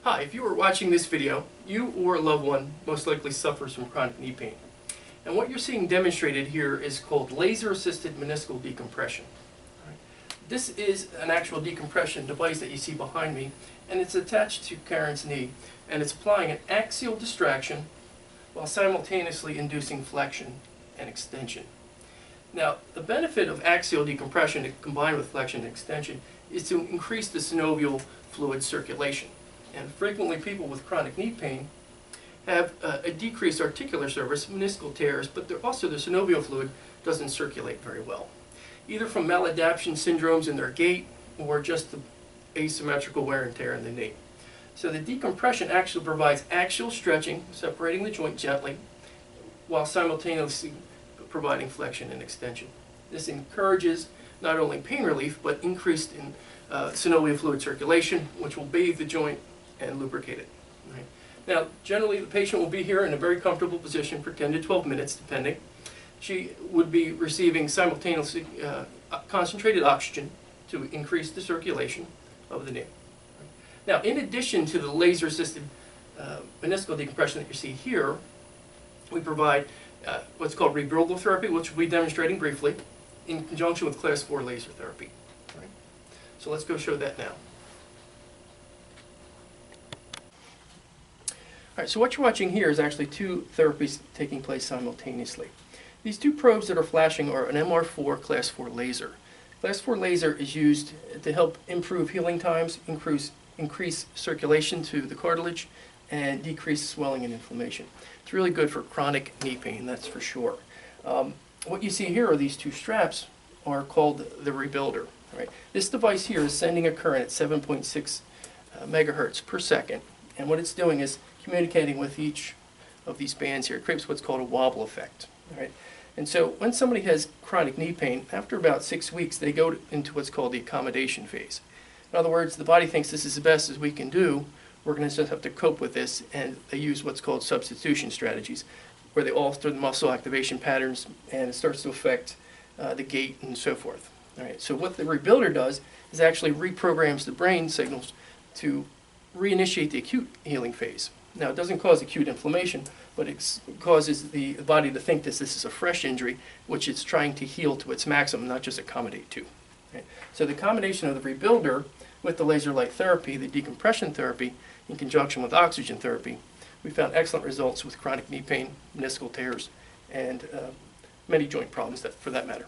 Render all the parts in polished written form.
Hi, if you are watching this video, you or a loved one most likely suffers from chronic knee pain. And what you're seeing demonstrated here is called laser-assisted meniscal decompression. This is an actual decompression device that you see behind me, and it's attached to Karen's knee, and it's applying an axial distraction while simultaneously inducing flexion and extension. Now, the benefit of axial decompression combined with flexion and extension is to increase the synovial fluid circulation. And frequently people with chronic knee pain have a decreased articular surface, meniscal tears, but also the synovial fluid doesn't circulate very well, either from maladaptation syndromes in their gait or just the asymmetrical wear and tear in the knee. So the decompression actually provides axial stretching, separating the joint gently, while simultaneously providing flexion and extension. This encourages not only pain relief, but increased in synovial fluid circulation, which will bathe the joint and lubricate it. Right. Now, generally the patient will be here in a very comfortable position for 10 to 12 minutes, depending. She would be receiving simultaneously concentrated oxygen to increase the circulation of the knee. Now, in addition to the laser-assisted meniscal decompression that you see here, we provide what's called rebuildable therapy, which we'll be demonstrating briefly, in conjunction with class 4 laser therapy. Right. So let's go show that now. All right, so what you're watching here is actually two therapies taking place simultaneously. These two probes that are flashing are an MR4 class 4 laser. Class 4 laser is used to help improve healing times, increase circulation to the cartilage, and decrease swelling and inflammation. It's really good for chronic knee pain, that's for sure. What you see here are these two straps are called the rebuilder. Right? This device here is sending a current at 7.6 megahertz per second, and what it's doing is communicating with each of these bands here. It creates what's called a wobble effect. Right? And so when somebody has chronic knee pain, after about 6 weeks, they go into what's called the accommodation phase. In other words, the body thinks this is the best as we can do. We're going to just have to cope with this, and they use what's called substitution strategies, where they alter the muscle activation patterns, and it starts to affect the gait and so forth. All right. So what the rebuilder does is actually reprograms the brain signals to reinitiate the acute healing phase. Now, it doesn't cause acute inflammation, but it causes the body to think this is a fresh injury, which it's trying to heal to its maximum, not just accommodate to. Right? So the combination of the rebuilder with the laser light therapy, the decompression therapy, in conjunction with oxygen therapy, we found excellent results with chronic knee pain, meniscal tears, and many joint problems for that matter.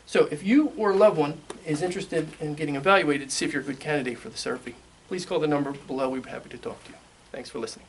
So if you or a loved one is interested in getting evaluated to see if you're a good candidate for the therapy, please call the number below. We'd be happy to talk to you. Thanks for listening.